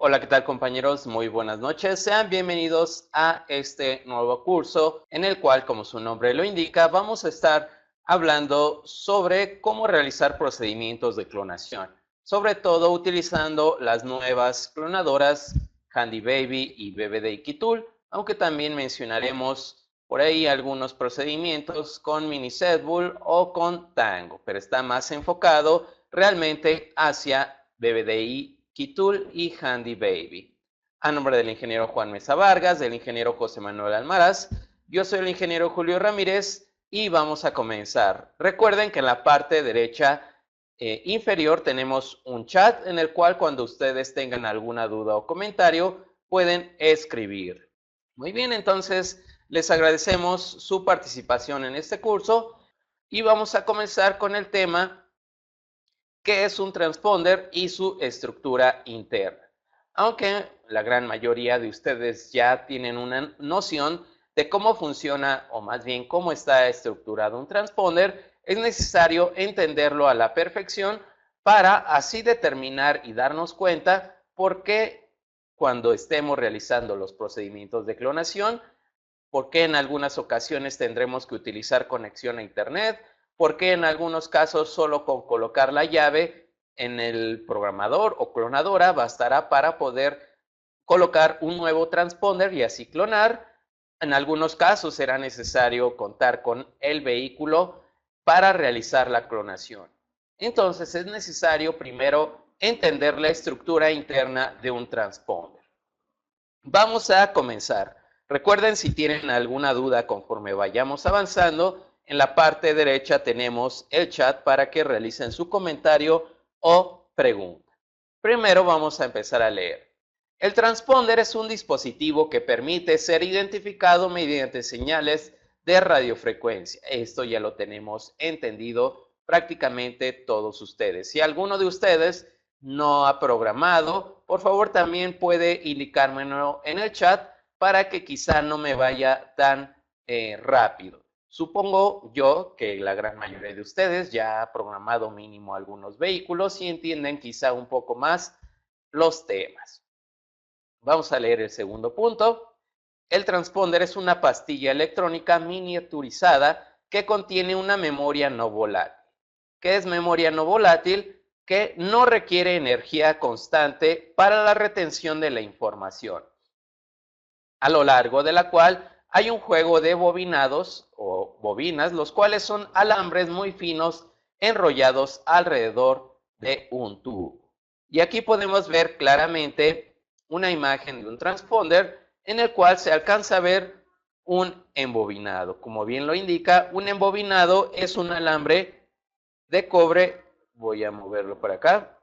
Hola, ¿qué tal compañeros? Muy buenas noches. Sean bienvenidos a este nuevo curso en el cual, como su nombre lo indica, vamos a estar hablando sobre cómo realizar procedimientos de clonación, sobre todo utilizando las nuevas clonadoras Handy Baby y BBD Tool, aunque también mencionaremos por ahí algunos procedimientos con Minisetbull o con Tango, pero está más enfocado realmente hacia BBDI Tool y Handy Baby. A nombre del ingeniero Juan Mesa Vargas, del ingeniero José Manuel Almaraz, yo soy el ingeniero Julio Ramírez y vamos a comenzar. Recuerden que en la parte derecha inferior tenemos un chat en el cual cuando ustedes tengan alguna duda o comentario pueden escribir. Muy bien, entonces les agradecemos su participación en este curso y vamos a comenzar con el tema qué es un transponder y su estructura interna. Aunque la gran mayoría de ustedes ya tienen una noción de cómo funciona, o más bien cómo está estructurado un transponder, es necesario entenderlo a la perfección para así determinar y darnos cuenta por qué cuando estemos realizando los procedimientos de clonación, por qué en algunas ocasiones tendremos que utilizar conexión a Internet, por qué en algunos casos solo con colocar la llave en el programador o clonadora bastará para poder colocar un nuevo transponder y así clonar. En algunos casos será necesario contar con el vehículo para realizar la clonación. Entonces es necesario primero entender la estructura interna de un transponder. Vamos a comenzar. Recuerden, si tienen alguna duda conforme vayamos avanzando, en la parte derecha tenemos el chat para que realicen su comentario o pregunta. Primero vamos a empezar a leer. El transponder es un dispositivo que permite ser identificado mediante señales de radiofrecuencia. Esto ya lo tenemos entendido prácticamente todos ustedes. Si alguno de ustedes no ha programado, por favor también puede indicármelo en el chat para que quizá no me vaya tan rápido. Supongo yo que la gran mayoría de ustedes ya ha programado mínimo algunos vehículos y entienden quizá un poco más los temas. Vamos a leer el segundo punto. El transponder es una pastilla electrónica miniaturizada que contiene una memoria no volátil. ¿Qué es memoria no volátil? Que no requiere energía constante para la retención de la información, a lo largo de la cual hay un juego de bobinados o bobinas, los cuales son alambres muy finos enrollados alrededor de un tubo. Y aquí podemos ver claramente una imagen de un transponder en el cual se alcanza a ver un embobinado. Como bien lo indica, un embobinado es un alambre de cobre. Voy a moverlo para acá.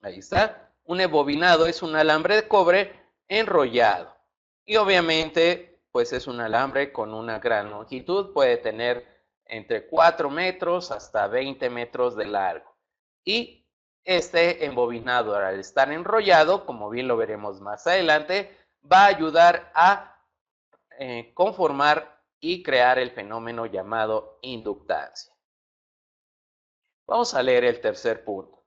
Ahí está. Un embobinado es un alambre de cobre enrollado. Y obviamente, pues es un alambre con una gran longitud. Puede tener entre 4 metros hasta 20 metros de largo. Y este embobinado, al estar enrollado, como bien lo veremos más adelante, va a ayudar a conformar y crear el fenómeno llamado inductancia. Vamos a leer el tercer punto.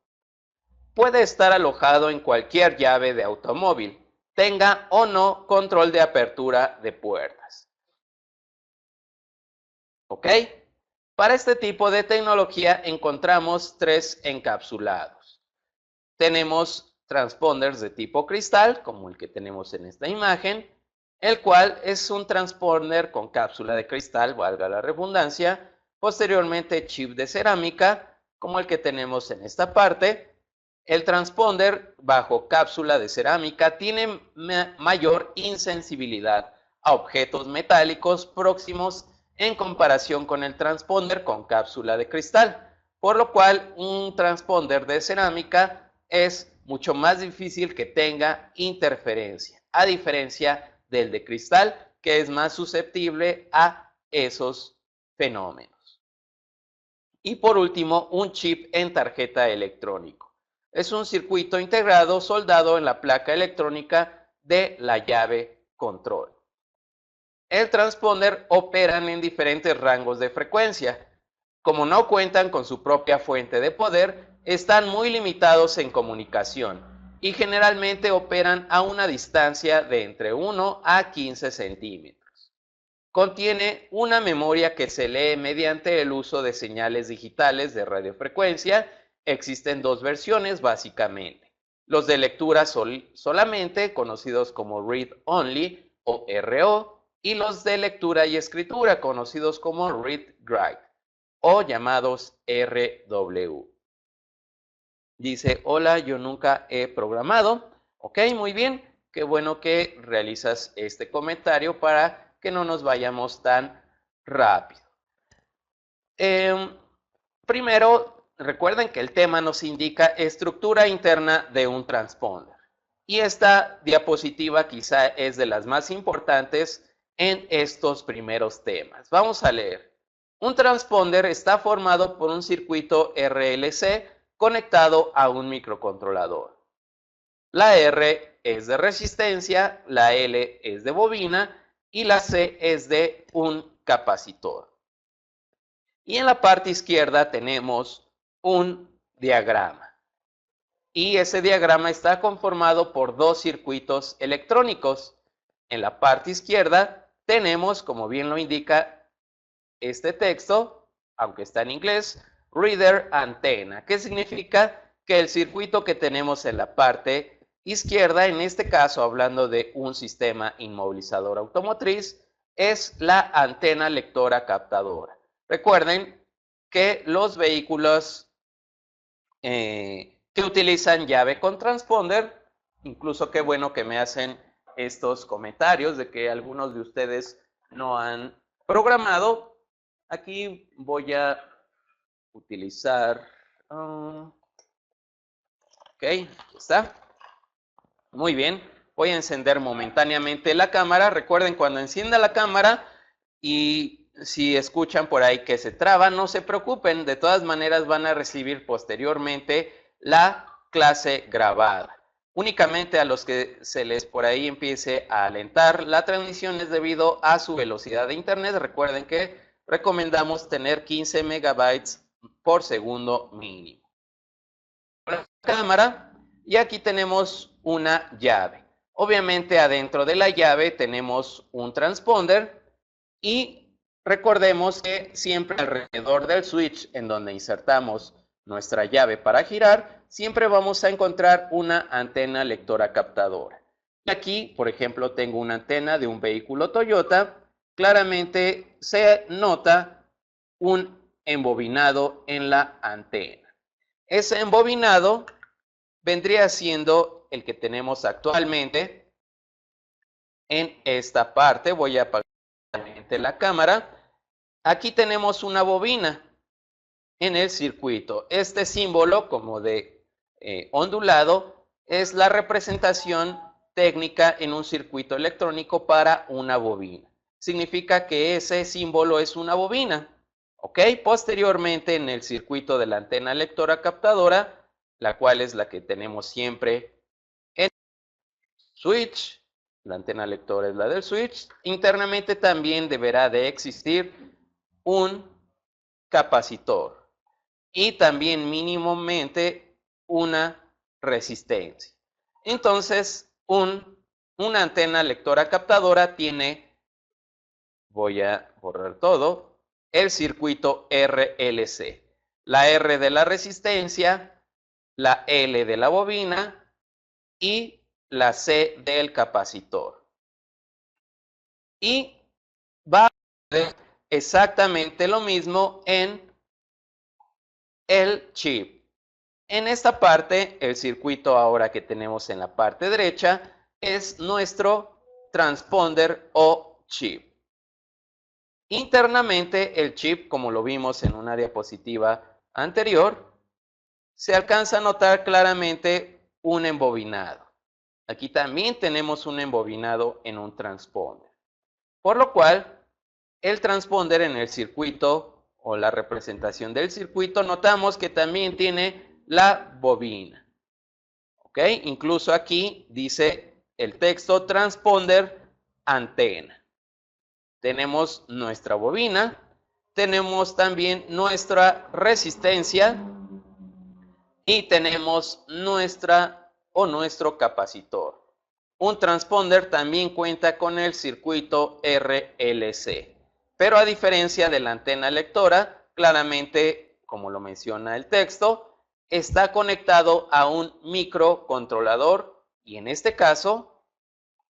Puede estar alojado en cualquier llave de automóvil, tenga o no control de apertura de puertas. ¿Ok? Para este tipo de tecnología encontramos tres encapsulados. Tenemos transponders de tipo cristal, como el que tenemos en esta imagen, el cual es un transponder con cápsula de cristal, valga la redundancia. Posteriormente, chip de cerámica, como el que tenemos en esta parte. El transponder bajo cápsula de cerámica tiene mayor insensibilidad a objetos metálicos próximos en comparación con el transponder con cápsula de cristal, por lo cual un transponder de cerámica es mucho más difícil que tenga interferencia, a diferencia del de cristal, que es más susceptible a esos fenómenos. Y por último, un chip en tarjeta electrónico. Es un circuito integrado soldado en la placa electrónica de la llave control. El transponder operan en diferentes rangos de frecuencia. Como no cuentan con su propia fuente de poder, están muy limitados en comunicación y generalmente operan a una distancia de entre 1 a 15 centímetros. Contiene una memoria que se lee mediante el uso de señales digitales de radiofrecuencia. Existen dos versiones básicamente. Los de lectura solamente, conocidos como Read Only o RO, y los de lectura y escritura, conocidos como Read Write o llamados RW. Dice, hola, yo nunca he programado. Ok, muy bien. Qué bueno que realizas este comentario para que no nos vayamos tan rápido. Primero, recuerden que el tema nos indica estructura interna de un transponder. Y esta diapositiva quizá es de las más importantes en estos primeros temas. Vamos a leer. Un transponder está formado por un circuito RLC conectado a un microcontrolador. La R es de resistencia, la L es de bobina y la C es de un capacitor. Y en la parte izquierda tenemos un diagrama. Y ese diagrama está conformado por dos circuitos electrónicos. En la parte izquierda tenemos, como bien lo indica este texto, aunque está en inglés, Reader Antenna. ¿Qué significa? Que el circuito que tenemos en la parte izquierda, en este caso hablando de un sistema inmovilizador automotriz, es la antena lectora captadora. Recuerden que los vehículos que utilizan llave con transponder, incluso qué bueno que me hacen estos comentarios de que algunos de ustedes no han programado. Aquí voy a utilizar, ok, está. Muy bien, voy a encender momentáneamente la cámara. Recuerden, cuando encienda la cámara y si escuchan por ahí que se traba, no se preocupen, de todas maneras van a recibir posteriormente la clase grabada. Únicamente a los que se les por ahí empiece a alentar la transmisión es debido a su velocidad de internet. Recuerden que recomendamos tener 15 megabytes por segundo mínimo. La cámara, y aquí tenemos una llave. Obviamente adentro de la llave tenemos un transponder y recordemos que siempre alrededor del switch en donde insertamos nuestra llave para girar, siempre vamos a encontrar una antena lectora captadora. Y aquí, por ejemplo, tengo una antena de un vehículo Toyota. Claramente se nota un embobinado en la antena. Ese embobinado vendría siendo el que tenemos actualmente en esta parte. Voy a apagar la cámara. Aquí tenemos una bobina en el circuito. Este símbolo, como de ondulado, es la representación técnica en un circuito electrónico para una bobina. Significa que ese símbolo es una bobina. ¿Ok? Posteriormente, en el circuito de la antena lectora captadora, la cual es la que tenemos siempre en switch, la antena lectora es la del switch, internamente también deberá de existir un capacitor y también mínimamente una resistencia. Entonces, una antena lectora captadora tiene, voy a borrar todo, el circuito RLC. La R de la resistencia, la L de la bobina y la C del capacitor. Y va a hacer exactamente lo mismo en el chip. En esta parte, el circuito ahora que tenemos en la parte derecha es nuestro transponder o chip. Internamente, el chip, como lo vimos en una diapositiva anterior, se alcanza a notar claramente un embobinado. Aquí también tenemos un embobinado en un transponder. Por lo cual, el transponder en el circuito o la representación del circuito, notamos que también tiene la bobina. ¿Ok? Incluso aquí dice el texto transponder antena. Tenemos nuestra bobina, tenemos también nuestra resistencia y tenemos nuestra o nuestro capacitor. Un transponder también cuenta con el circuito RLC, pero a diferencia de la antena lectora, claramente, como lo menciona el texto, está conectado a un microcontrolador y en este caso,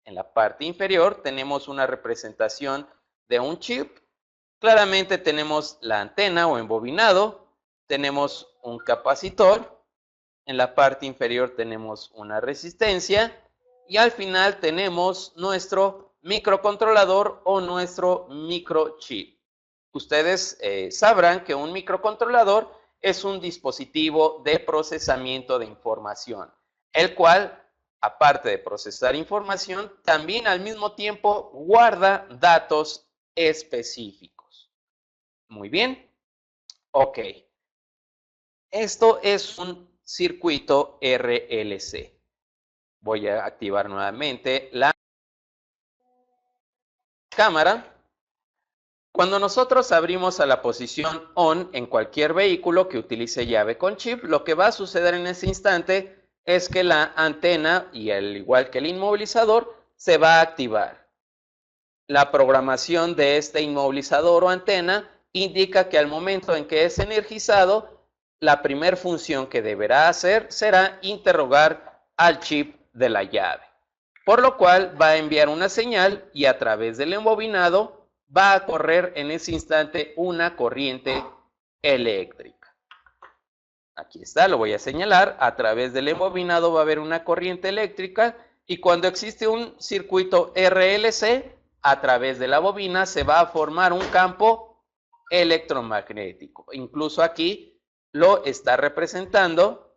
en la parte inferior, tenemos una representación de un chip. Claramente tenemos la antena o embobinado, tenemos un capacitor, en la parte inferior tenemos una resistencia y al final tenemos nuestro microcontrolador o nuestro microchip. Ustedes sabrán que un microcontrolador es un dispositivo de procesamiento de información, el cual, aparte de procesar información, también al mismo tiempo guarda datos específicos. Muy bien. Ok. Esto es un circuito RLC. Voy a activar nuevamente la cámara. Cuando nosotros abrimos a la posición ON en cualquier vehículo que utilice llave con chip, lo que va a suceder en ese instante es que la antena, y al igual que el inmovilizador, se va a activar. La programación de este inmovilizador o antena indica que al momento en que es energizado, la primera función que deberá hacer será interrogar al chip de la llave, por lo cual va a enviar una señal y a través del embobinado va a correr en ese instante una corriente eléctrica. Aquí está, lo voy a señalar, a través del embobinado va a haber una corriente eléctrica y cuando existe un circuito RLC, a través de la bobina se va a formar un campo electromagnético. Incluso aquí lo está representando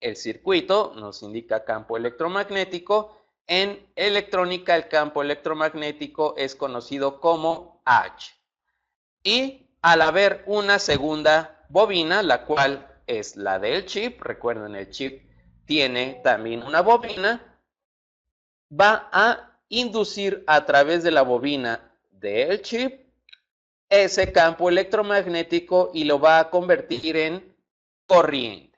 el circuito, nos indica campo electromagnético. En electrónica el campo electromagnético es conocido como H. Y al haber una segunda bobina, la cual es la del chip, recuerden el chip tiene también una bobina, va a inducir a través de la bobina del chip ese campo electromagnético y lo va a convertir en corriente.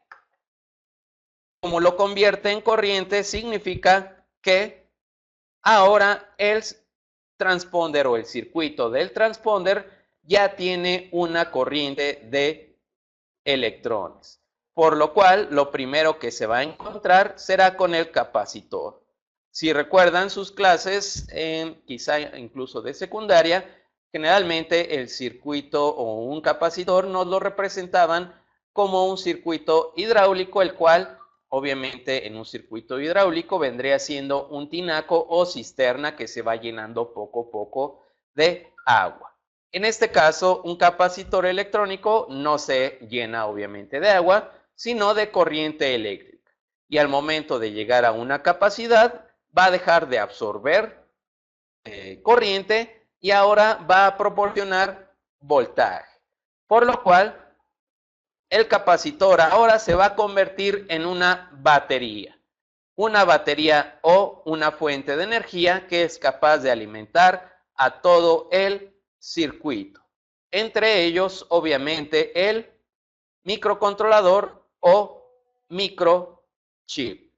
Como lo convierte en corriente, significa que ahora el transponder o el circuito del transponder ya tiene una corriente de electrones, por lo cual lo primero que se va a encontrar será con el capacitor. Si recuerdan sus clases, quizá incluso de secundaria, generalmente el circuito o un capacitor nos lo representaban como un circuito hidráulico, el cual obviamente en un circuito hidráulico vendría siendo un tinaco o cisterna que se va llenando poco a poco de agua. En este caso, un capacitor electrónico no se llena obviamente de agua, sino de corriente eléctrica. Y al momento de llegar a una capacidad, va a dejar de absorber corriente y ahora va a proporcionar voltaje. Por lo cual, el capacitor ahora se va a convertir en una batería o una fuente de energía que es capaz de alimentar a todo el circuito. Entre ellos, obviamente, el microcontrolador o microchip.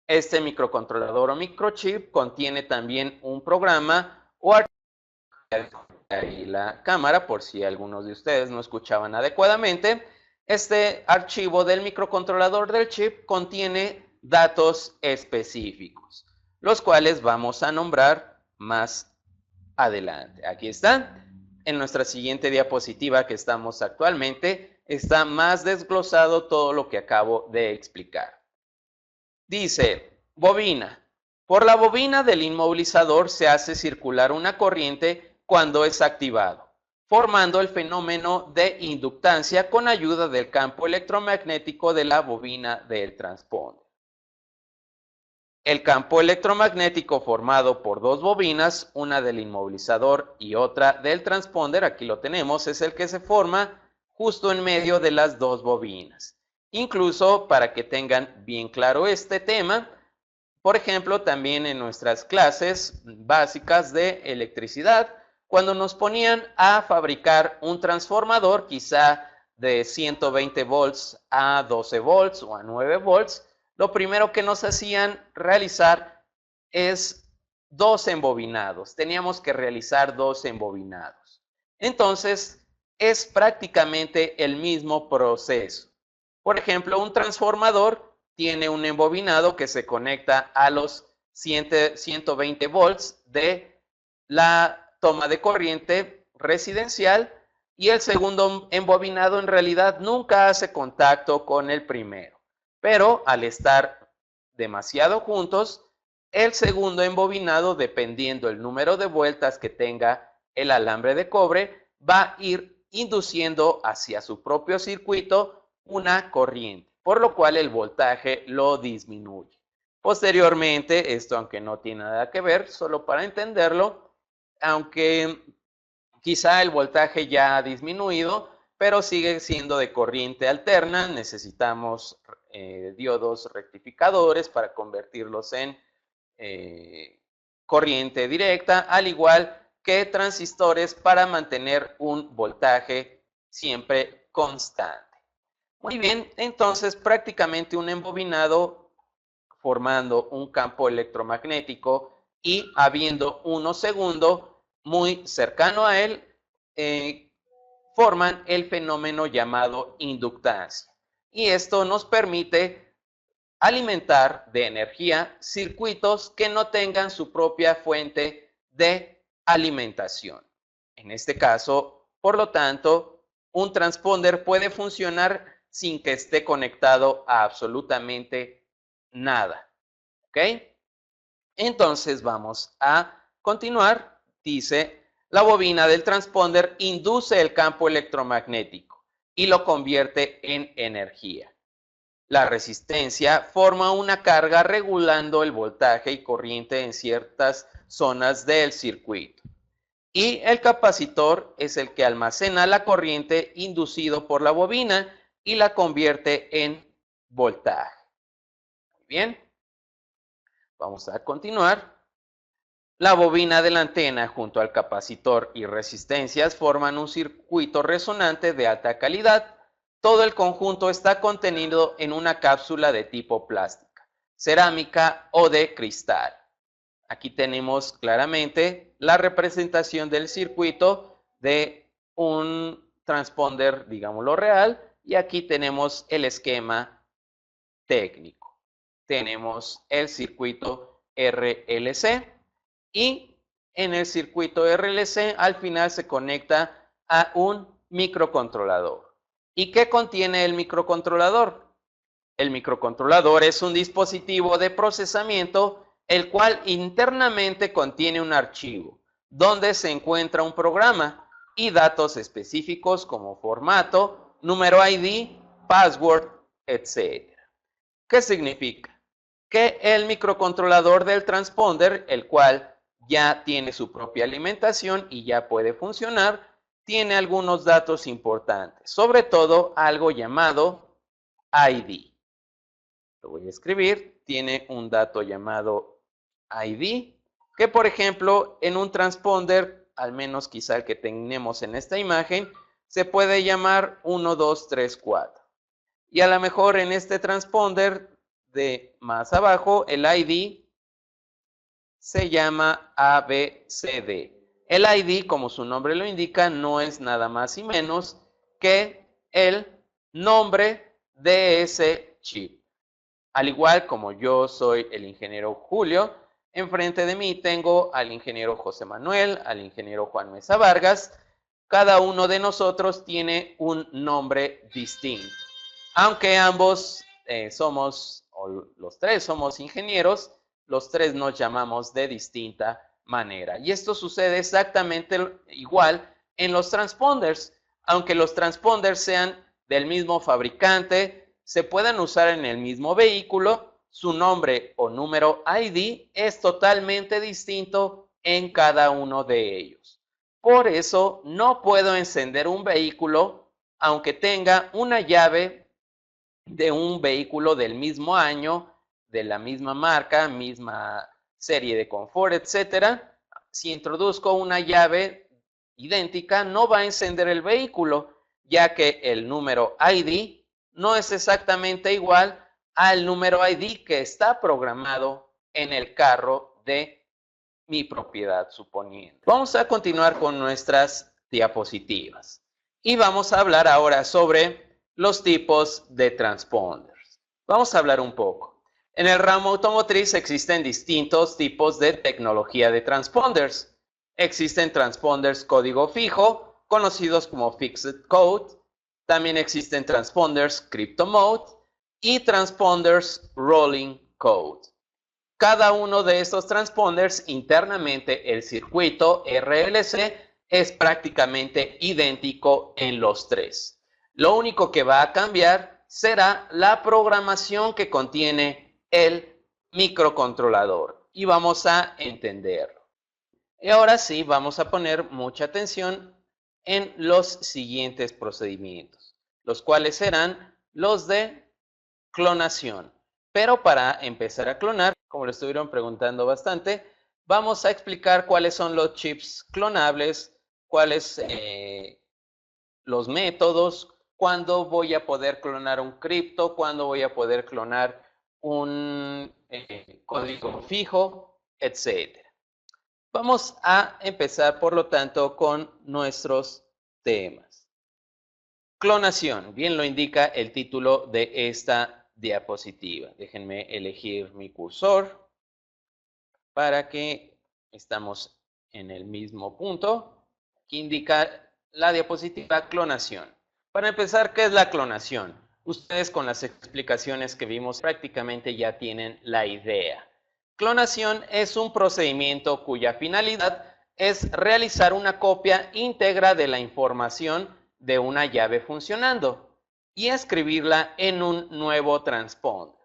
Este microcontrolador o microchip contiene también un programa o archivo. Ahí la cámara, por si algunos de ustedes no escuchaban adecuadamente. Este archivo del microcontrolador del chip contiene datos específicos, los cuales vamos a nombrar más adelante. Aquí están. En nuestra siguiente diapositiva que estamos actualmente, está más desglosado todo lo que acabo de explicar. Dice, bobina. Por la bobina del inmovilizador se hace circular una corriente cuando es activado, formando el fenómeno de inductancia con ayuda del campo electromagnético de la bobina del transponder. El campo electromagnético formado por dos bobinas, una del inmovilizador y otra del transponder, aquí lo tenemos, es el que se forma justo en medio de las dos bobinas. Incluso para que tengan bien claro este tema, por ejemplo, también en nuestras clases básicas de electricidad, cuando nos ponían a fabricar un transformador, quizá de 120 volts a 12 volts o a 9 volts, lo primero que nos hacían realizar es 2 embobinados. Teníamos que realizar 2 embobinados. Entonces, es prácticamente el mismo proceso. Por ejemplo, un transformador tiene un embobinado que se conecta a los 120 volts de la toma de corriente residencial, y el segundo embobinado en realidad nunca hace contacto con el primero. Pero al estar demasiado juntos, el segundo embobinado, dependiendo el número de vueltas que tenga el alambre de cobre, va a ir induciendo hacia su propio circuito una corriente, por lo cual el voltaje lo disminuye. Posteriormente, esto aunque no tiene nada que ver, solo para entenderlo, aunque quizá el voltaje ya ha disminuido, pero sigue siendo de corriente alterna, necesitamos diodos rectificadores para convertirlos en corriente directa, al igual que transistores para mantener un voltaje siempre constante. Muy bien, entonces prácticamente un embobinado formando un campo electromagnético y habiendo uno segundo muy cercano a él, forman el fenómeno llamado inductancia. Y esto nos permite alimentar de energía circuitos que no tengan su propia fuente de alimentación. En este caso, por lo tanto, un transponder puede funcionar sin que esté conectado a absolutamente nada. ¿Ok? Entonces vamos a continuar. Dice, la bobina del transponder induce el campo electromagnético y lo convierte en energía. La resistencia forma una carga regulando el voltaje y corriente en ciertas zonas del circuito. Y el capacitor es el que almacena la corriente inducido por la bobina y la convierte en voltaje. Muy bien. Vamos a continuar. La bobina de la antena junto al capacitor y resistencias forman un circuito resonante de alta calidad. Todo el conjunto está contenido en una cápsula de tipo plástica, cerámica o de cristal. Aquí tenemos claramente la representación del circuito de un transponder, digámoslo real, y aquí tenemos el esquema técnico. Tenemos el circuito RLC y en el circuito RLC al final se conecta a un microcontrolador. ¿Y qué contiene el microcontrolador? El microcontrolador es un dispositivo de procesamiento el cual internamente contiene un archivo donde se encuentra un programa y datos específicos como formato, número ID, password, etc. ¿Qué significa? Que el microcontrolador del transponder, el cual ya tiene su propia alimentación y ya puede funcionar, tiene algunos datos importantes, sobre todo algo llamado ID. Lo voy a escribir, tiene un dato llamado ID, que por ejemplo en un transponder, al menos quizá el que tenemos en esta imagen, se puede llamar 1, 2, 3, 4. Y a lo mejor en este transponder de más abajo, el ID se llama ABCD. El ID, como su nombre lo indica, no es nada más y menos que el nombre de ese chip. Al igual como yo soy el ingeniero Julio, enfrente de mí tengo al ingeniero José Manuel, al ingeniero Juan Mesa Vargas. Cada uno de nosotros tiene un nombre distinto. Aunque ambos somos, o los tres somos ingenieros, los tres nos llamamos de distinta manera. Y esto sucede exactamente igual en los transponders. Aunque los transponders sean del mismo fabricante, se puedan usar en el mismo vehículo, su nombre o número ID es totalmente distinto en cada uno de ellos. Por eso no puedo encender un vehículo aunque tenga una llave de un vehículo del mismo año, de la misma marca, misma serie de confort, etcétera. Si introduzco una llave idéntica, no va a encender el vehículo, ya que el número ID no es exactamente igual al número ID que está programado en el carro de mi propiedad, suponiendo. Vamos a continuar con nuestras diapositivas y vamos a hablar ahora sobre los tipos de transponders. Vamos a hablar un poco. En el ramo automotriz existen distintos tipos de tecnología de transponders. Existen transponders código fijo, conocidos como Fixed Code. También existen transponders Crypto Mode y transponders Rolling Code. Cada uno de estos transponders, internamente el circuito RLC es prácticamente idéntico en los tres. Lo único que va a cambiar será la programación que contiene el microcontrolador y vamos a entenderlo. Y ahora sí, vamos a poner mucha atención en los siguientes procedimientos, los cuales serán los de clonación. Pero para empezar a clonar, como lo estuvieron preguntando bastante, vamos a explicar cuáles son los chips clonables, cuáles los métodos, cuándo voy a poder clonar un cripto, cuándo voy a poder clonar un código fijo, etc. Vamos a empezar, por lo tanto, con nuestros temas. Clonación, bien lo indica el título de esta diapositiva. Déjenme elegir mi cursor para que estamos en el mismo punto que indica la diapositiva clonación. Para empezar, ¿qué es la clonación? Ustedes con las explicaciones que vimos prácticamente ya tienen la idea. Clonación es un procedimiento cuya finalidad es realizar una copia íntegra de la información de una llave funcionando y escribirla en un nuevo transponder.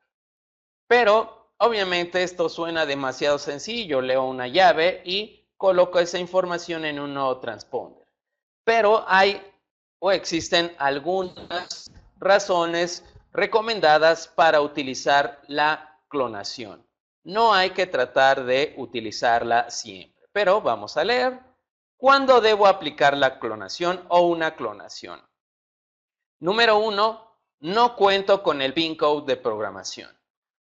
Pero obviamente esto suena demasiado sencillo. Leo una llave y coloco esa información en un nuevo transponder. Pero hay o existen algunas razones recomendadas para utilizar la clonación. No hay que tratar de utilizarla siempre, pero vamos a leer. ¿Cuándo debo aplicar la clonación o una clonación? Número 1, no cuento con el PIN code de programación.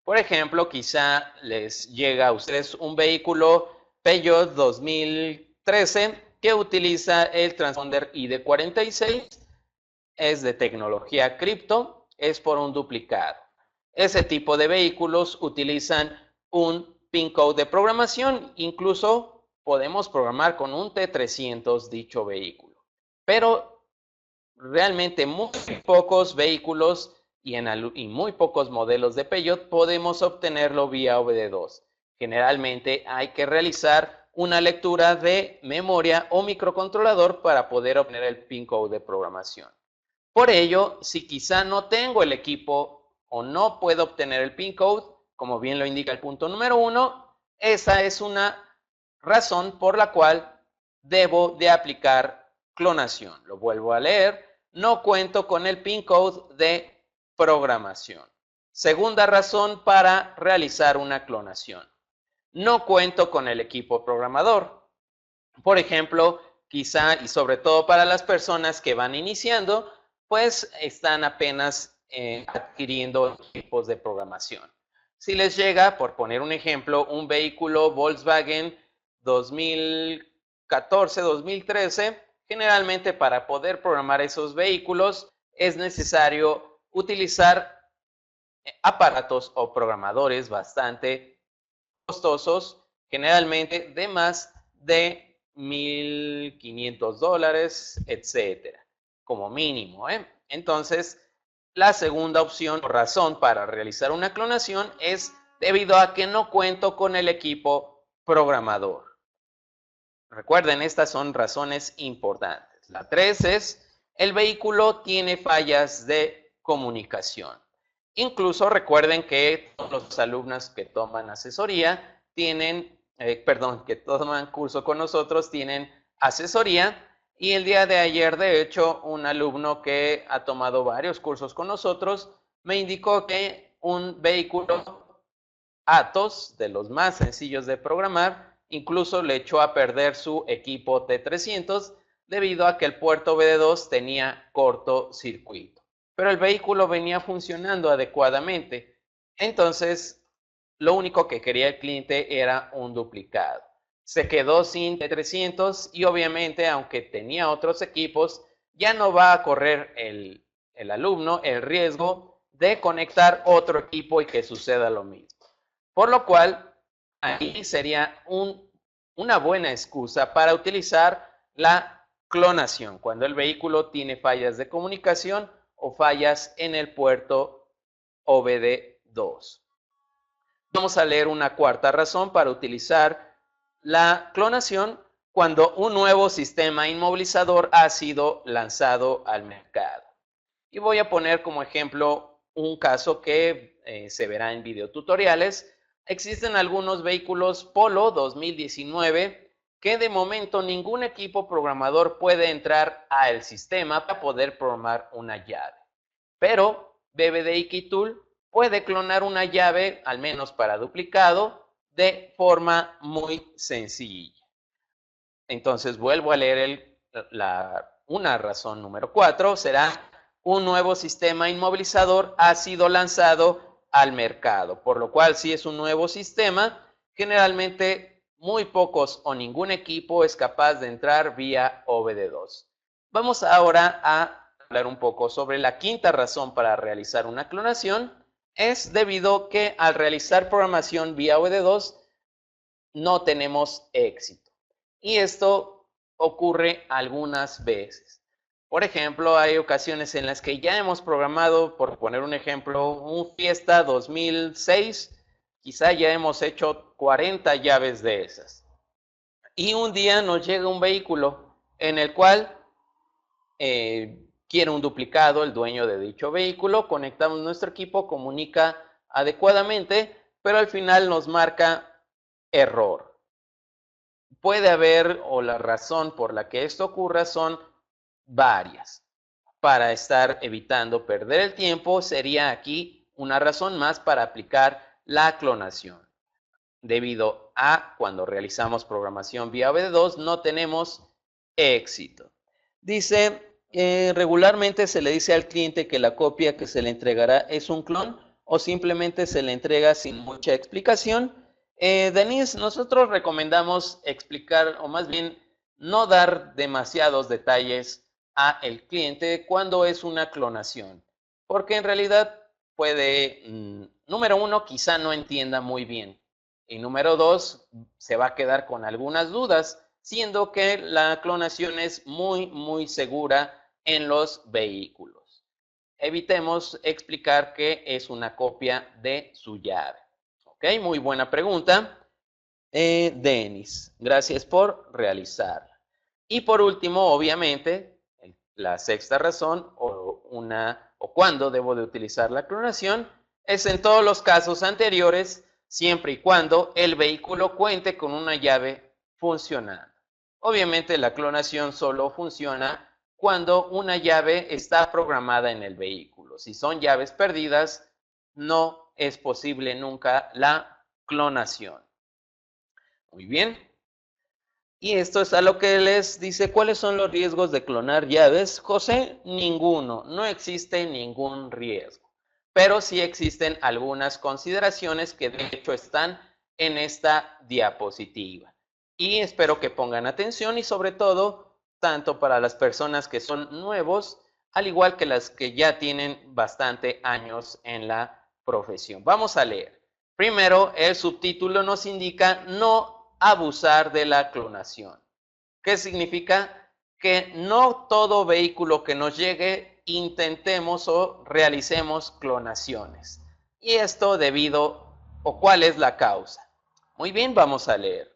Por ejemplo, quizá les llega a ustedes un vehículo Peugeot 2013 que utiliza el transponder ID46, es de tecnología cripto, es por un duplicado. Ese tipo de vehículos utilizan un PIN code de programación, incluso podemos programar con un T300 dicho vehículo. Pero realmente muy pocos vehículos y muy pocos modelos de Peugeot podemos obtenerlo vía OBD2. Generalmente hay que realizar una lectura de memoria o microcontrolador para poder obtener el PIN code de programación. Por ello, si quizá no tengo el equipo o no puedo obtener el PIN code, como bien lo indica el punto número 1, esa es una razón por la cual debo de aplicar clonación. Lo vuelvo a leer. No cuento con el PIN code de programación. Segunda razón para realizar una clonación. No cuento con el equipo programador. Por ejemplo, quizá y sobre todo para las personas que van iniciando, pues están apenas adquiriendo equipos de programación. Si les llega, por poner un ejemplo, un vehículo Volkswagen 2014-2013, generalmente para poder programar esos vehículos es necesario utilizar aparatos o programadores bastante costosos, generalmente de más de $1,500, etcétera, como mínimo. Entonces, la segunda opción o razón para realizar una clonación es debido a que no cuento con el equipo programador. Recuerden, estas son razones importantes. La 3 es, el vehículo tiene fallas de comunicación. Incluso recuerden que todos los alumnos que toman asesoría tienen, que toman curso con nosotros tienen asesoría. Y el día de ayer, de hecho, un alumno que ha tomado varios cursos con nosotros me indicó que un vehículo Atos, de los más sencillos de programar, incluso le echó a perder su equipo T300 debido a que el puerto BD2 tenía cortocircuito, pero el vehículo venía funcionando adecuadamente. Entonces, lo único que quería el cliente era un duplicado. Se quedó sin T300 y obviamente, aunque tenía otros equipos, ya no va a correr el alumno el riesgo de conectar otro equipo y que suceda lo mismo. Por lo cual, ahí sería una buena excusa para utilizar la clonación, cuando el vehículo tiene fallas de comunicación o fallas en el puerto OBD2. Vamos a leer una cuarta razón para utilizar la clonación cuando un nuevo sistema inmovilizador ha sido lanzado al mercado. Y voy a poner como ejemplo un caso que se verá en videotutoriales. Existen algunos vehículos Polo 2019 que de momento ningún equipo programador puede entrar al sistema para poder programar una llave. Pero BBDIK Tool puede clonar una llave, al menos para duplicado, de forma muy sencilla. Entonces vuelvo a leer una razón número 4, será un nuevo sistema inmovilizador ha sido lanzado al mercado, por lo cual si es un nuevo sistema, generalmente muy pocos o ningún equipo es capaz de entrar vía OBD2. Vamos ahora a hablar un poco sobre la quinta razón para realizar una clonación. Es debido que al realizar programación vía OBD2 no tenemos éxito. Y esto ocurre algunas veces. Por ejemplo, hay ocasiones en las que ya hemos programado, por poner un ejemplo, un Fiesta 2006, quizá ya hemos hecho 40 llaves de esas. Y un día nos llega un vehículo en el cual quiere un duplicado, el dueño de dicho vehículo, conectamos nuestro equipo, comunica adecuadamente, pero al final nos marca error. Puede haber, o la razón por la que esto ocurra son varias. Para estar evitando perder el tiempo, sería aquí una razón más para aplicar la clonación. Debido a cuando realizamos programación vía OBD2 no tenemos éxito. Dice, regularmente se le dice al cliente que la copia que se le entregará es un clon o simplemente se le entrega sin mucha explicación. Denise, nosotros recomendamos explicar, o más bien no dar demasiados detalles a el cliente cuando es una clonación, porque en realidad puede, número uno, quizá no entienda muy bien, y número dos, se va a quedar con algunas dudas, siendo que la clonación es muy segura en los vehículos. Evitemos explicar que es una copia de su llave. Ok, muy buena pregunta, Denis. Gracias por realizarla. Y por último, obviamente, la sexta razón o cuándo debo de utilizar la clonación es en todos los casos anteriores, siempre y cuando el vehículo cuente con una llave funcionando. Obviamente la clonación solo funciona cuando una llave está programada en el vehículo. Si son llaves perdidas, no es posible nunca la clonación. Muy bien. Y esto es a lo que les dice, ¿cuáles son los riesgos de clonar llaves? José, ninguno, no existe ningún riesgo, pero sí existen algunas consideraciones que de hecho están en esta diapositiva. Y espero que pongan atención y sobre todo, tanto para las personas que son nuevos, al igual que las que ya tienen bastante años en la profesión. Vamos a leer. Primero, el subtítulo nos indica no abusar de la clonación. ¿Qué significa? Que no todo vehículo que nos llegue intentemos o realicemos clonaciones. Y esto debido, o cuál es la causa. Muy bien, vamos a leer.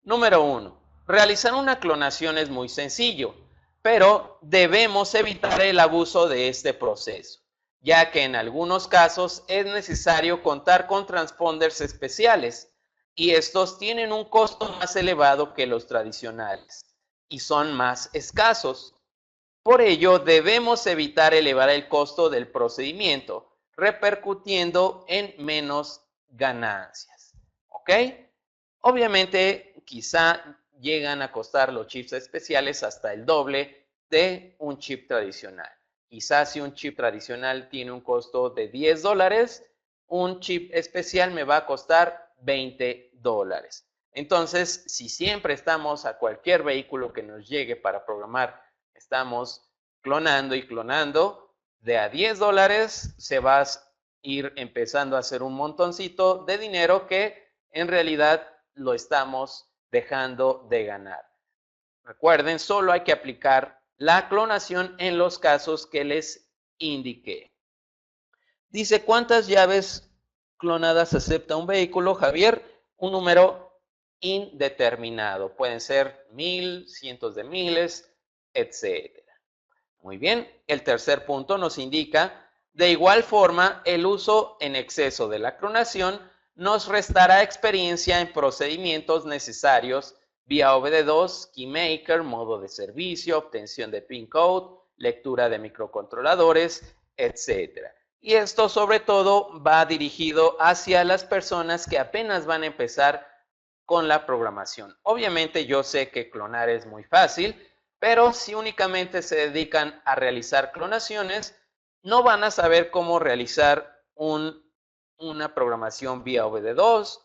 Número 1. Realizar una clonación es muy sencillo, pero debemos evitar el abuso de este proceso, ya que en algunos casos es necesario contar con transponders especiales, y estos tienen un costo más elevado que los tradicionales y son más escasos. Por ello, debemos evitar elevar el costo del procedimiento, repercutiendo en menos ganancias. ¿Ok? Obviamente, quizá llegan a costar los chips especiales hasta el doble de un chip tradicional. Quizás si un chip tradicional tiene un costo de $10, un chip especial me va a costar $20. Entonces, si siempre estamos a cualquier vehículo que nos llegue para programar, estamos clonando y clonando, de a $10 se va a ir empezando a hacer un montoncito de dinero que en realidad lo estamos dejando de ganar. Recuerden, solo hay que aplicar la clonación en los casos que les indiqué. Dice, ¿cuántas llaves clonadas acepta un vehículo, Javier? Un número indeterminado. Pueden ser 1000, cientos de miles, etc. Muy bien. El tercer punto nos indica, de igual forma, el uso en exceso de la clonación nos restará experiencia en procedimientos necesarios vía OBD2, KeyMaker, modo de servicio, obtención de pin code, lectura de microcontroladores, etc. Y esto sobre todo va dirigido hacia las personas que apenas van a empezar con la programación. Obviamente yo sé que clonar es muy fácil, pero si únicamente se dedican a realizar clonaciones, no van a saber cómo realizar una programación vía OBD2,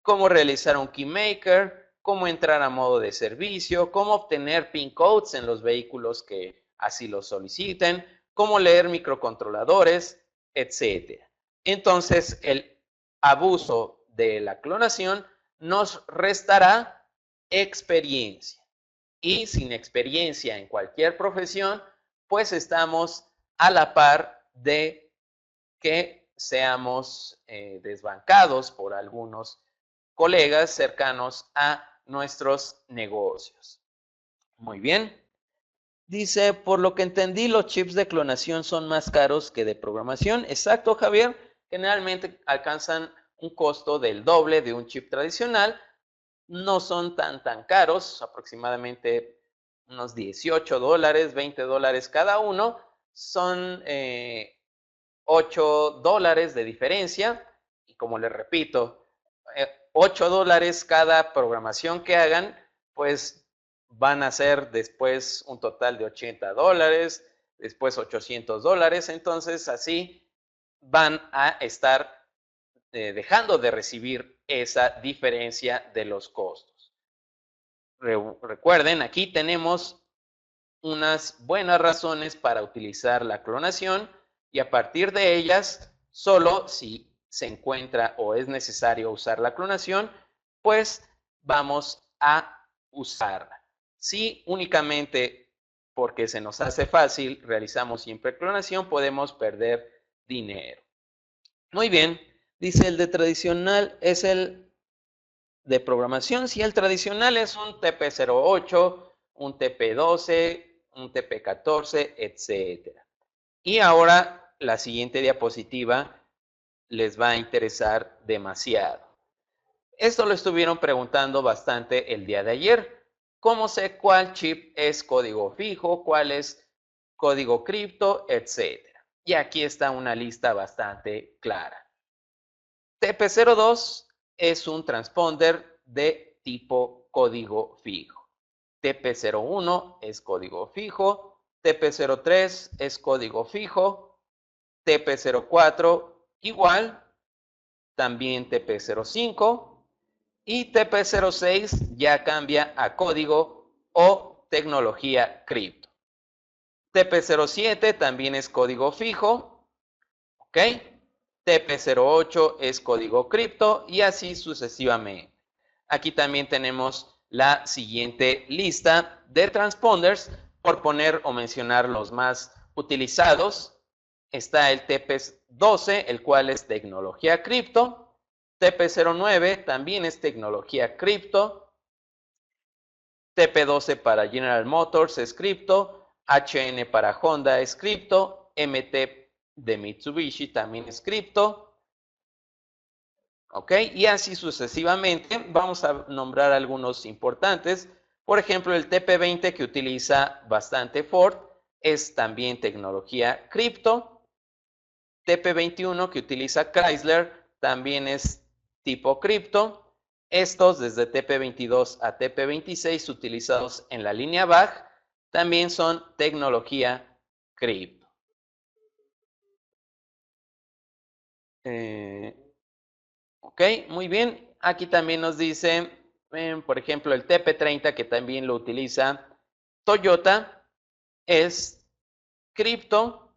cómo realizar un KeyMaker, cómo entrar a modo de servicio, cómo obtener pin codes en los vehículos que así lo soliciten, cómo leer microcontroladores, etc. Entonces, el abuso de la clonación nos restará experiencia. Y sin experiencia en cualquier profesión, pues estamos a la par de que seamos desbancados por algunos colegas cercanos a nuestros negocios. Muy bien. Dice, por lo que entendí, los chips de clonación son más caros que de programación. Exacto, Javier. Generalmente alcanzan un costo del doble de un chip tradicional. No son tan caros, aproximadamente unos $18, $20 cada uno. Son $8 de diferencia. Y como les repito, $8 cada programación que hagan, pues van a ser después un total de $80, después $800. Entonces así van a estar dejando de recibir esa diferencia de los costos. Recuerden, aquí tenemos unas buenas razones para utilizar la clonación y a partir de ellas, solo si se encuentra o es necesario usar la clonación, pues vamos a usarla. Si únicamente porque se nos hace fácil realizamos siempre clonación, podemos perder dinero. Muy bien, dice el de tradicional es el de programación. Si el tradicional es un TP08, un TP12, un TP14, etc. Y ahora la siguiente diapositiva les va a interesar demasiado. Esto lo estuvieron preguntando bastante el día de ayer. ¿Cómo sé cuál chip es código fijo, cuál es código cripto, etcétera? Y aquí está una lista bastante clara. TP02 es un transponder de tipo código fijo. TP01 es código fijo. TP03 es código fijo. TP04 igual. También TP05. Y TP06 ya cambia a código o tecnología cripto. TP07 también es código fijo. ¿Ok? TP08 es código cripto y así sucesivamente. Aquí también tenemos la siguiente lista de transponders, por poner o mencionar los más utilizados. Está el TP12, el cual es tecnología cripto. TP09 también es tecnología cripto. TP12 para General Motors es cripto. HN para Honda es cripto. MT de Mitsubishi también es cripto. ¿Ok? Y así sucesivamente. Vamos a nombrar algunos importantes. Por ejemplo, el TP20 que utiliza bastante Ford es también tecnología cripto. TP21 que utiliza Chrysler también es tipo cripto. Estos, desde TP22 a TP26, utilizados en la línea BAG, también son tecnología cripto. Ok, muy bien. Aquí también nos dice, por ejemplo, el TP30, que también lo utiliza Toyota, es cripto.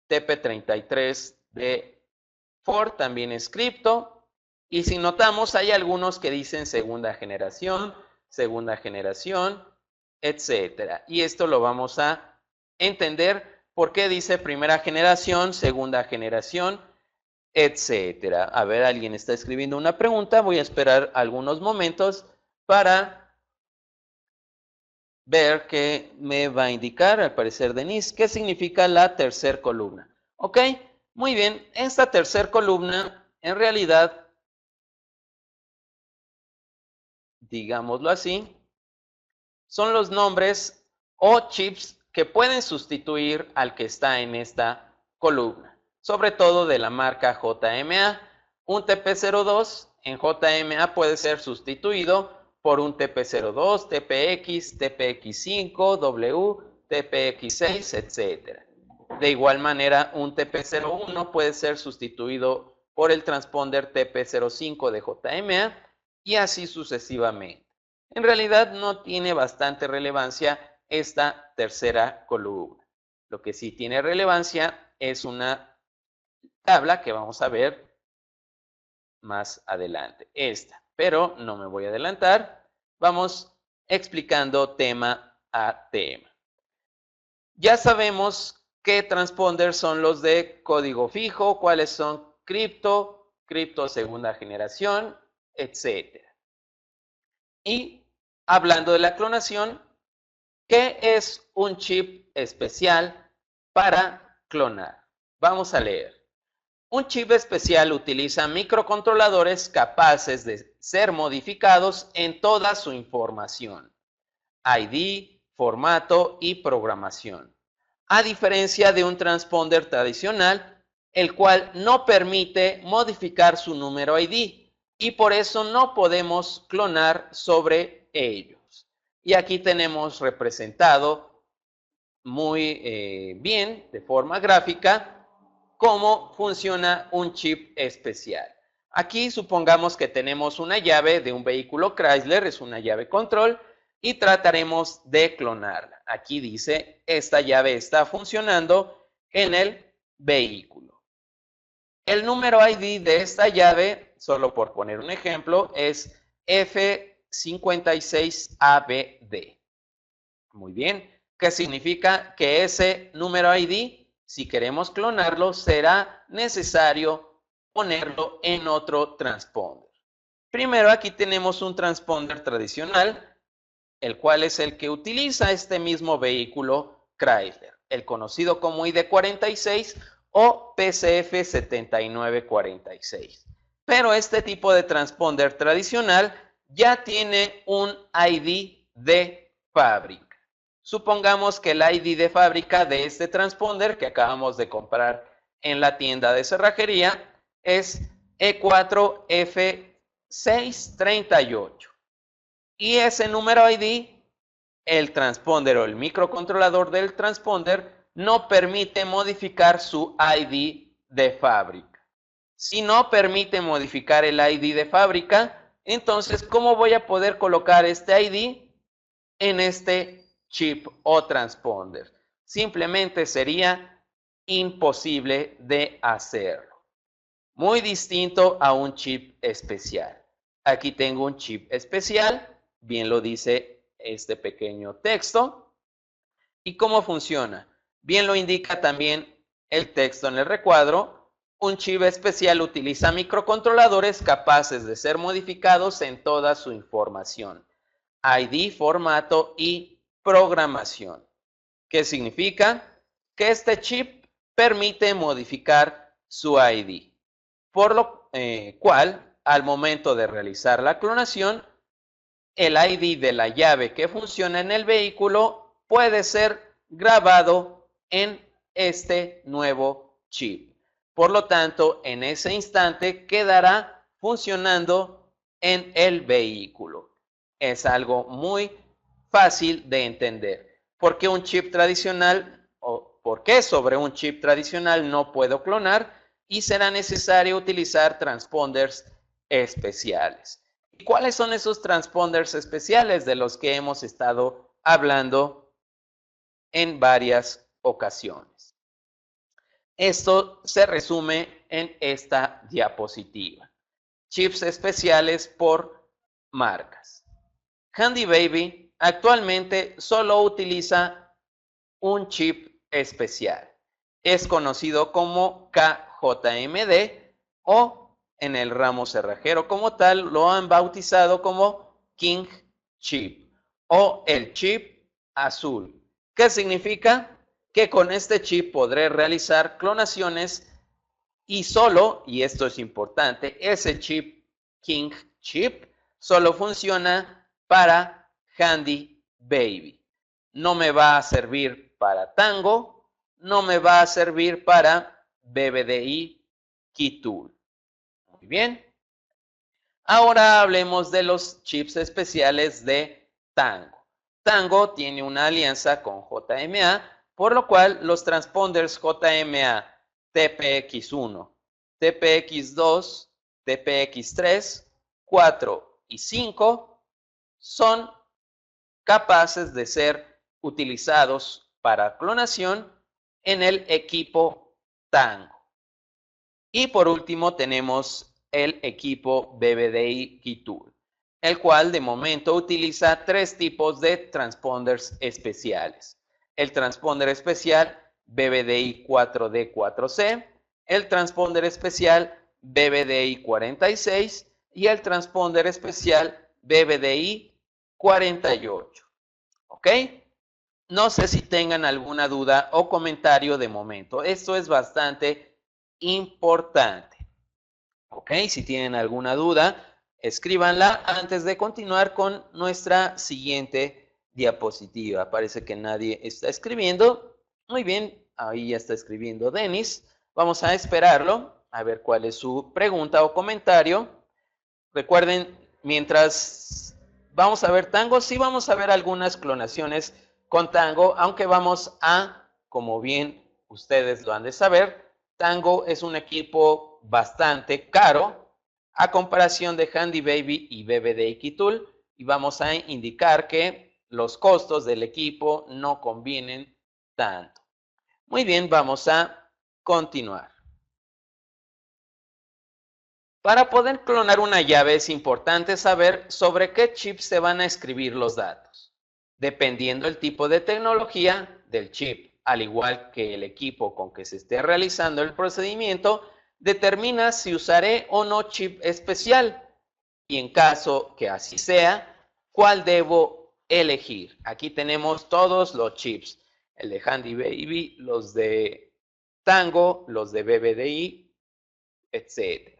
TP33 de Ford también es cripto. Y si notamos, hay algunos que dicen segunda generación, etcétera. Y esto lo vamos a entender por qué dice primera generación, segunda generación, etcétera. A ver, alguien está escribiendo una pregunta. Voy a esperar algunos momentos para ver qué me va a indicar, al parecer Denise, qué significa la tercera columna. Ok, muy bien. Esta tercera columna, en realidad, digámoslo así, son los nombres o chips que pueden sustituir al que está en esta columna, sobre todo de la marca JMA. Un TP02 en JMA puede ser sustituido por un TP02, TPX, TPX5, W, TPX6, etc. De igual manera, un TP01 puede ser sustituido por el transponder TP05 de JMA y así sucesivamente. En realidad no tiene bastante relevancia esta tercera columna. Lo que sí tiene relevancia es una tabla que vamos a ver más adelante, esta, pero no me voy a adelantar. Vamos explicando tema a tema. Ya sabemos qué transponders son los de código fijo, cuáles son cripto, cripto segunda generación, etc. Y hablando de la clonación, ¿qué es un chip especial para clonar? Vamos a leer. Un chip especial utiliza microcontroladores capaces de ser modificados en toda su información, ID, formato y programación, a diferencia de un transponder tradicional, el cual no permite modificar su número ID y por eso no podemos clonar sobre ellos. Y aquí tenemos representado muy bien, de forma gráfica, cómo funciona un chip especial. Aquí supongamos que tenemos una llave de un vehículo Chrysler, es una llave control, y trataremos de clonarla. Aquí dice, esta llave está funcionando en el vehículo. El número ID de esta llave, solo por poner un ejemplo, es F56ABD. Muy bien, ¿qué significa? Que ese número ID, si queremos clonarlo, será necesario ponerlo en otro transponder. Primero, aquí tenemos un transponder tradicional, el cual es el que utiliza este mismo vehículo Chrysler, el conocido como ID46 o PCF7946. Pero este tipo de transponder tradicional ya tiene un ID de fábrica. Supongamos que el ID de fábrica de este transponder que acabamos de comprar en la tienda de cerrajería es E4F638. Y ese número ID, el transponder o el microcontrolador del transponder no permite modificar su ID de fábrica. Si no permite modificar el ID de fábrica, entonces, ¿cómo voy a poder colocar este ID en este chip o transponder? Simplemente sería imposible de hacerlo. Muy distinto a un chip especial. Aquí tengo un chip especial, bien lo dice este pequeño texto. ¿Y cómo funciona? Bien lo indica también el texto en el recuadro. Un chip especial utiliza microcontroladores capaces de ser modificados en toda su información, ID, formato y programación. ¿Qué significa? Que este chip permite modificar su ID, por lo cual, al momento de realizar la clonación, el ID de la llave que funciona en el vehículo puede ser grabado en este nuevo chip. Por lo tanto, en ese instante quedará funcionando en el vehículo. Es algo muy fácil de entender. ¿Por qué un chip tradicional o por qué sobre un chip tradicional no puedo clonar y será necesario utilizar transponders especiales? ¿Y cuáles son esos transponders especiales de los que hemos estado hablando en varias ocasiones? Esto se resume en esta diapositiva. Chips especiales por marcas. Handy Baby actualmente solo utiliza un chip especial. Es conocido como KJMD o en el ramo cerrajero como tal lo han bautizado como King Chip o el chip azul. ¿Qué significa? Que con este chip podré realizar clonaciones y solo, y esto es importante, ese chip King Chip solo funciona para Handy Baby. No me va a servir para Tango, no me va a servir para BBDI Keytool. Muy bien. Ahora hablemos de los chips especiales de Tango. Tango tiene una alianza con JMA, por lo cual los transponders JMA TPX1, TPX2, TPX3, 4 y 5 son capaces de ser utilizados para clonación en el equipo Tango. Y por último tenemos el equipo BBDI Keytool, el cual de momento utiliza tres tipos de transponders especiales. El transponder especial BBDI 4D4C, el transponder especial BBDI 46 y el transponder especial BBDI 48. ¿Ok? No sé si tengan alguna duda o comentario de momento. Esto es bastante importante. ¿Ok? Si tienen alguna duda, escríbanla antes de continuar con nuestra siguiente diapositiva. Parece que nadie está escribiendo. Muy bien, ahí ya está escribiendo Denis. Vamos a esperarlo, a ver cuál es su pregunta o comentario. Recuerden, mientras vamos a ver Tango, sí vamos a ver algunas clonaciones con Tango, aunque vamos a, como bien ustedes lo han de saber, Tango es un equipo bastante caro a comparación de Handy Baby y BBDI Keytool, y vamos a indicar que los costos del equipo no convienen tanto. Muy bien, vamos a continuar. Para poder clonar una llave es importante saber sobre qué chip se van a escribir los datos. Dependiendo del tipo de tecnología del chip, al igual que el equipo con que se esté realizando el procedimiento, determina si usaré o no chip especial y en caso que así sea, cuál debo elegir. Aquí tenemos todos los chips, el de Handy Baby, los de Tango, los de BBDI, etc.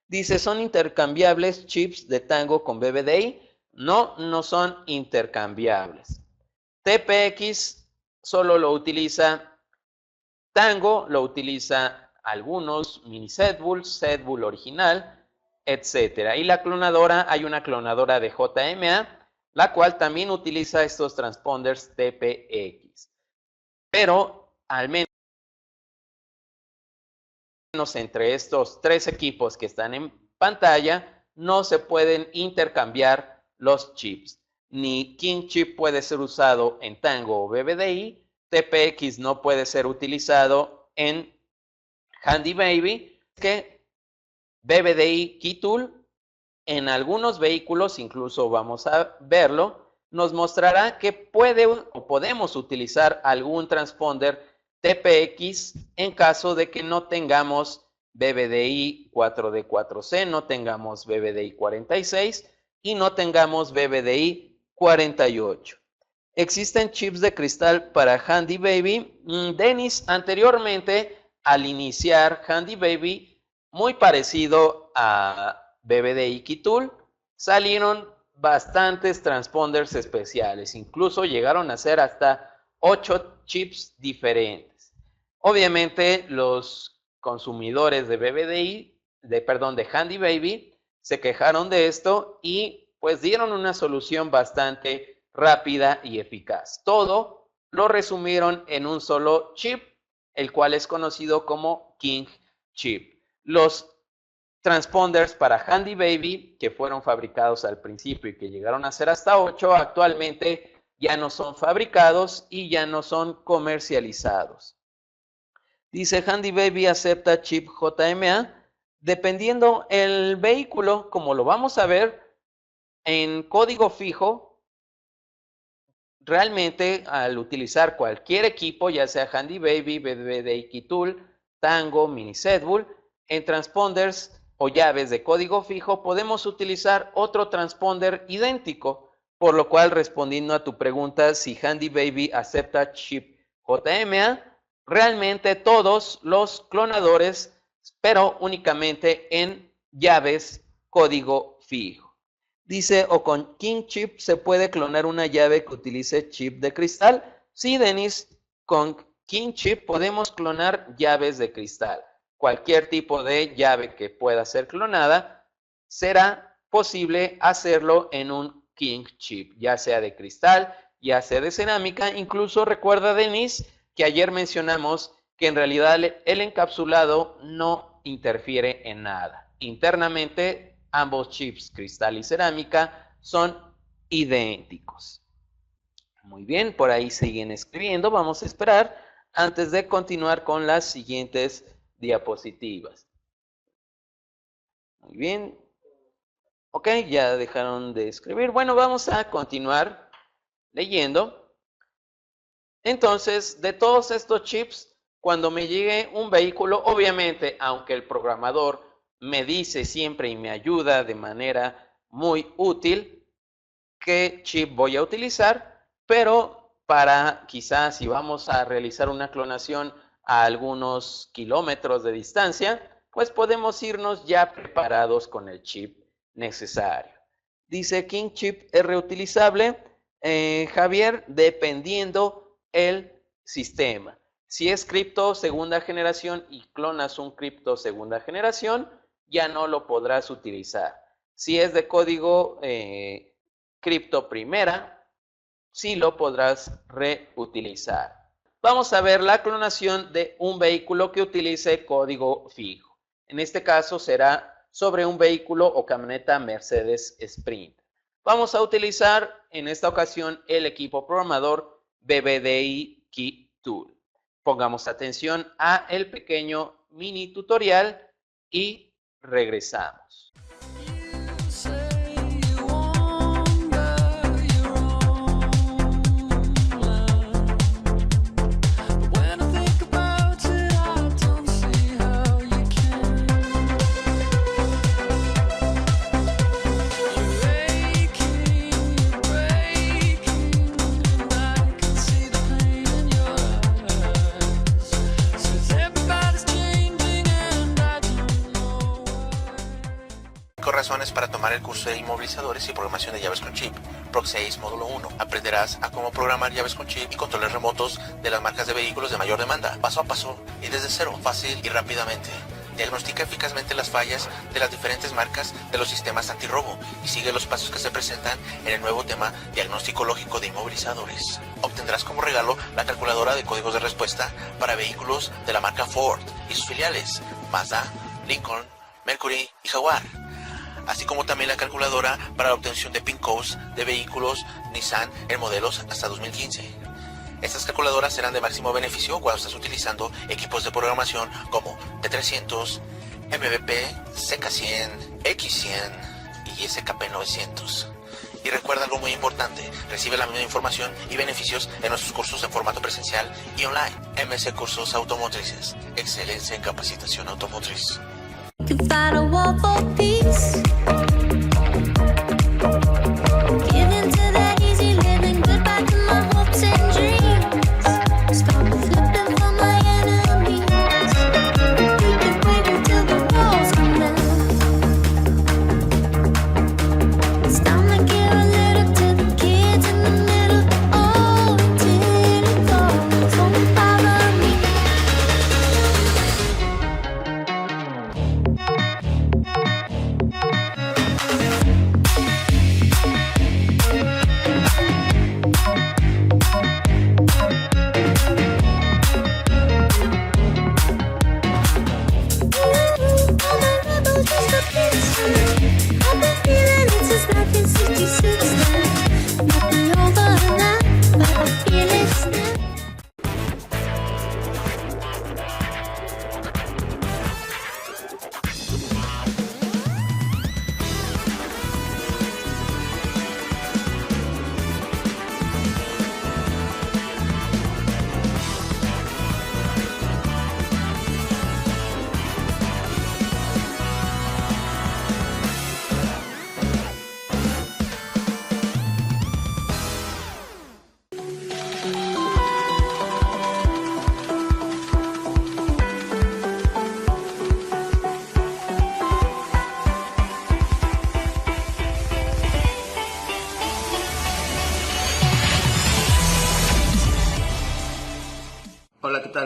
Dice, ¿son intercambiables chips de Tango con BBDI? No, no son intercambiables. TPX solo lo utiliza Tango, lo utiliza algunos mini Setbull original, etc. Y la clonadora, hay una clonadora de JMA, la cual también utiliza estos transponders TPX. Pero al menos entre estos tres equipos que están en pantalla, no se pueden intercambiar los chips. Ni King Chip puede ser usado en Tango o BBDI, TPX no puede ser utilizado en Handy Baby, que BBDI Keytool en algunos vehículos, incluso vamos a verlo, nos mostrará que puede o podemos utilizar algún transponder TPX en caso de que no tengamos BBDI 4D4C, no tengamos BBDI 46 y no tengamos BBDI 48. ¿Existen chips de cristal para Handy Baby? Denis, anteriormente, al iniciar Handy Baby, muy parecido a BBDI Keytool, salieron bastantes transponders especiales, incluso llegaron a ser hasta 8 chips diferentes. Obviamente los consumidores de BBDI, de Handy Baby, se quejaron de esto y pues dieron una solución bastante rápida y eficaz. Todo lo resumieron en un solo chip, el cual es conocido como King Chip. Los transponders para Handy Baby, que fueron fabricados al principio y que llegaron a ser hasta 8, actualmente ya no son fabricados y ya no son comercializados. Dice, Handy Baby acepta chip JMA, dependiendo el vehículo, como lo vamos a ver, en código fijo, realmente al utilizar cualquier equipo, ya sea Handy Baby, BBD Tool, Tango, Mini Setbull, en transponders o llaves de código fijo, podemos utilizar otro transponder idéntico, por lo cual, respondiendo a tu pregunta si Handy Baby acepta chip JMA, realmente todos los clonadores, pero únicamente en llaves código fijo. Dice, o con King Chip se puede clonar una llave que utilice chip de cristal. Sí, Denis, con King Chip podemos clonar llaves de cristal. Cualquier tipo de llave que pueda ser clonada, será posible hacerlo en un King Chip, ya sea de cristal, ya sea de cerámica. Incluso recuerda, Denis, que ayer mencionamos que en realidad el encapsulado no interfiere en nada. Internamente, ambos chips, cristal y cerámica, son idénticos. Muy bien, por ahí siguen escribiendo. Vamos a esperar antes de continuar con las siguientes diapositivas. Muy bien. Ok, ya dejaron de escribir. Bueno, vamos a continuar leyendo. Entonces, de todos estos chips, cuando me llegue un vehículo, obviamente, aunque el programador me dice siempre y me ayuda de manera muy útil qué chip voy a utilizar, pero para quizás si vamos a realizar una clonación a algunos kilómetros de distancia, pues podemos irnos ya preparados con el chip necesario. Dice, King Chip es reutilizable, Javier, dependiendo el sistema. Si es cripto segunda generación y clonas un cripto segunda generación, ya no lo podrás utilizar. Si es de código cripto primera, sí lo podrás reutilizar. Vamos a ver la clonación de un vehículo que utilice código fijo. En este caso será sobre un vehículo o camioneta Mercedes Sprint. Vamos a utilizar en esta ocasión el equipo programador BBDI Key Tool. Pongamos atención a el pequeño mini tutorial y regresamos. Razones para tomar el curso de inmovilizadores y programación de llaves con chip. Proc 6 módulo 1. Aprenderás a cómo programar llaves con chip y controles remotos de las marcas de vehículos de mayor demanda, paso a paso y desde cero, fácil y rápidamente. Diagnostica eficazmente las fallas de las diferentes marcas de los sistemas antirrobo y sigue los pasos que se presentan en el nuevo tema diagnóstico lógico de inmovilizadores. Obtendrás como regalo la calculadora de códigos de respuesta para vehículos de la marca Ford y sus filiales Mazda, Lincoln, Mercury y Jaguar, así como también la calculadora para la obtención de PIN codes de vehículos Nissan en modelos hasta 2015. Estas calculadoras serán de máximo beneficio cuando estás utilizando equipos de programación como T300, MVP, CK100, X100 y SKP900. Y recuerda algo muy importante, recibe la misma información y beneficios en nuestros cursos en formato presencial y online. MS Cursos Automotrices, excelencia en capacitación automotriz. Can find a wall for peace. Give into that easy living, goodbye to my hopes and dreams. Stop flipping for my enemies. We can wait until the walls come down. It's time to give a little to the kids in the middle. Oh, till it falls. Don't bother me.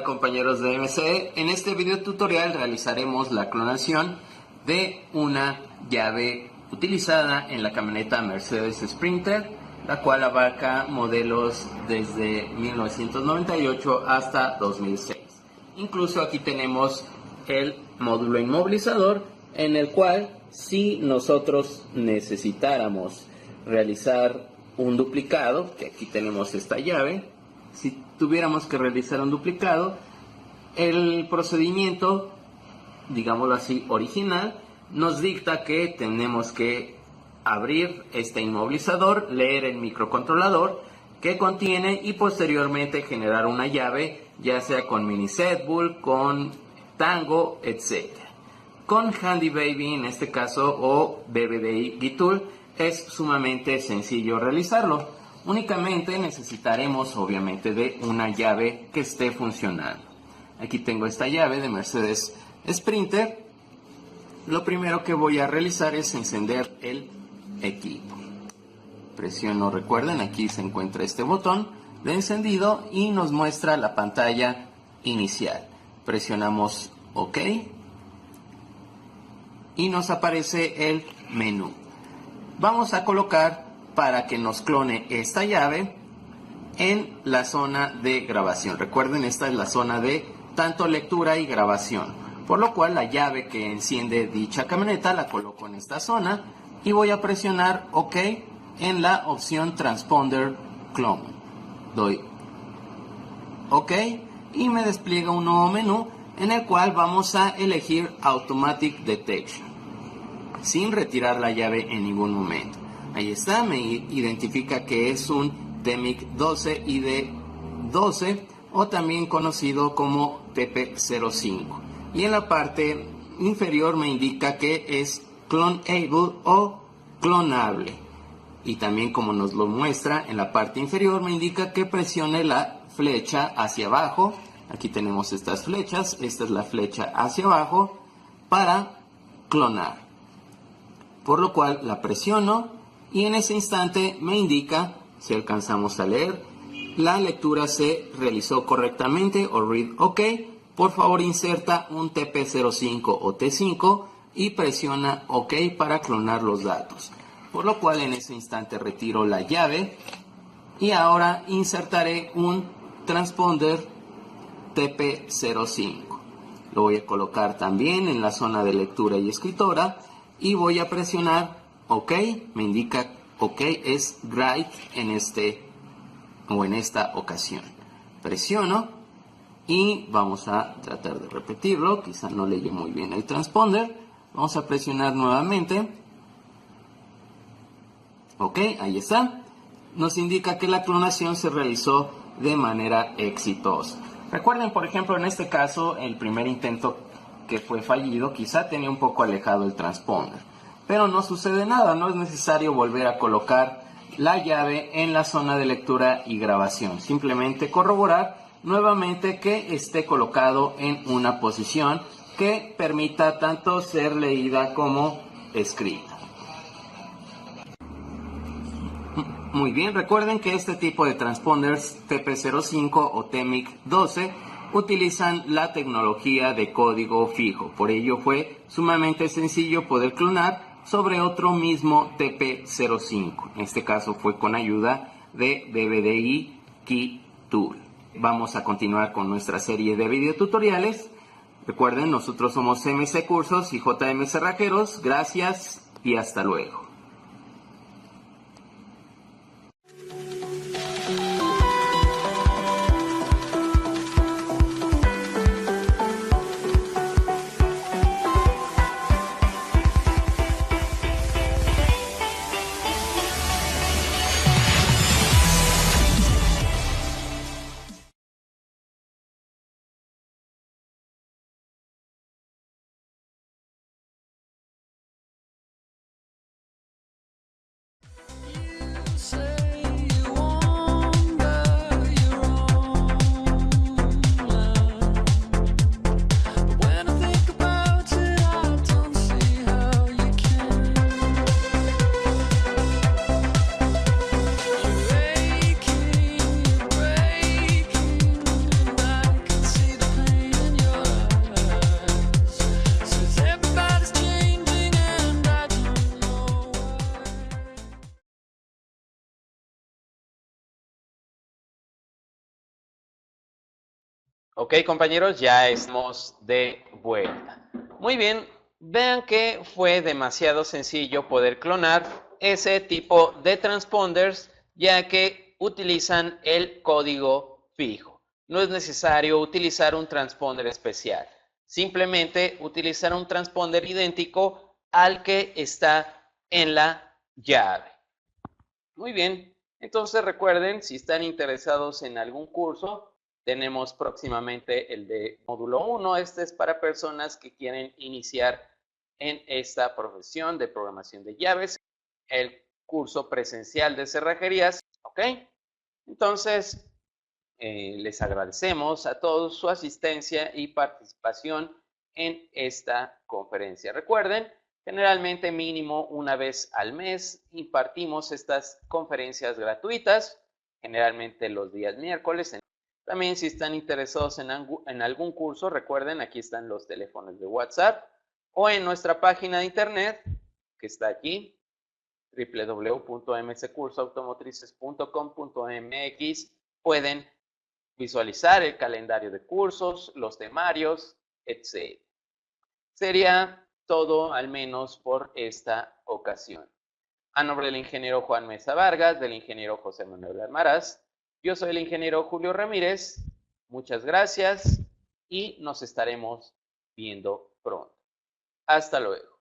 compañeros de MC? En este video tutorial realizaremos la clonación de una llave utilizada en la camioneta Mercedes Sprinter, la cual abarca modelos desde 1998 hasta 2006. Incluso aquí tenemos el módulo inmovilizador, en el cual si nosotros necesitáramos realizar un duplicado, que aquí tenemos esta llave, si tuviéramos que realizar un duplicado, el procedimiento, digámoslo así, original, nos dicta que tenemos que abrir este inmovilizador, leer el microcontrolador que contiene y posteriormente generar una llave, ya sea con mini setbull, con Tango, etc. Con Handy Baby en este caso o BBDI Gitool es sumamente sencillo realizarlo. Únicamente necesitaremos obviamente de una llave que esté funcionando. Aquí tengo esta llave de Mercedes Sprinter. Lo primero que voy a realizar es encender el equipo. Presiono, recuerden, aquí se encuentra este botón de encendido y nos muestra la pantalla inicial. Presionamos OK y nos aparece el menú. Vamos a colocar, para que nos clone esta llave, en la zona de grabación. Recuerden, esta es la zona de tanto lectura y grabación, por lo cual la llave que enciende dicha camioneta la coloco en esta zona y voy a presionar OK en la opción Transponder Clone. Doy OK y me despliega un nuevo menú en el cual vamos a elegir Automatic Detection sin retirar la llave en ningún momento. Ahí está, me identifica que es un TEMIC 12 ID12 o también conocido como TP05. Y en la parte inferior me indica que es Clonable o clonable. Y también, como nos lo muestra en la parte inferior, me indica que presione la flecha hacia abajo. Aquí tenemos estas flechas, esta es la flecha hacia abajo para clonar. Por lo cual la presiono y en ese instante me indica, si alcanzamos a leer, la lectura se realizó correctamente o read OK. Por favor inserta un TP05 o T5 y presiona OK para clonar los datos. Por lo cual en ese instante retiro la llave y ahora insertaré un transponder TP05. Lo voy a colocar también en la zona de lectura y escritora y voy a presionar OK. Me indica OK es write en esta ocasión. Presiono y vamos a tratar de repetirlo. Quizá no leyó muy bien el transponder. Vamos a presionar nuevamente. OK, ahí está. Nos indica que la clonación se realizó de manera exitosa. Recuerden, por ejemplo, en este caso, el primer intento que fue fallido, quizá tenía un poco alejado el transponder. Pero no sucede nada, no es necesario volver a colocar la llave en la zona de lectura y grabación. Simplemente corroborar nuevamente que esté colocado en una posición que permita tanto ser leída como escrita. Muy bien, recuerden que este tipo de transponders TP05 o TEMIC 12 utilizan la tecnología de código fijo. Por ello fue sumamente sencillo poder clonar sobre otro mismo TP05. En este caso fue con ayuda de BBDI Gitool. Vamos a continuar con nuestra serie de videotutoriales. Recuerden, nosotros somos MC Cursos y JM Cerrajeros. Gracias y hasta luego. Ok, compañeros, ya estamos de vuelta. Muy bien, vean que fue demasiado sencillo poder clonar ese tipo de transponders, ya que utilizan el código fijo. No es necesario utilizar un transponder especial. Simplemente utilizar un transponder idéntico al que está en la llave. Muy bien, entonces recuerden, si están interesados en algún curso, tenemos próximamente el de módulo 1. Este es para personas que quieren iniciar en esta profesión de programación de llaves, el curso presencial de cerrajerías, ¿ok? Entonces, les agradecemos a todos su asistencia y participación en esta conferencia. Recuerden, generalmente mínimo una vez al mes impartimos estas conferencias gratuitas, generalmente los días miércoles. También si están interesados en algún curso, recuerden, aquí están los teléfonos de WhatsApp o en nuestra página de internet que está aquí, www.mscursoautomotrices.com.mx. Pueden visualizar el calendario de cursos, los temarios, etc. Sería todo, al menos por esta ocasión. A nombre del ingeniero Juan Mesa Vargas, del ingeniero José Manuel Almaraz, yo soy el ingeniero Julio Ramírez. Muchas gracias y nos estaremos viendo pronto. Hasta luego.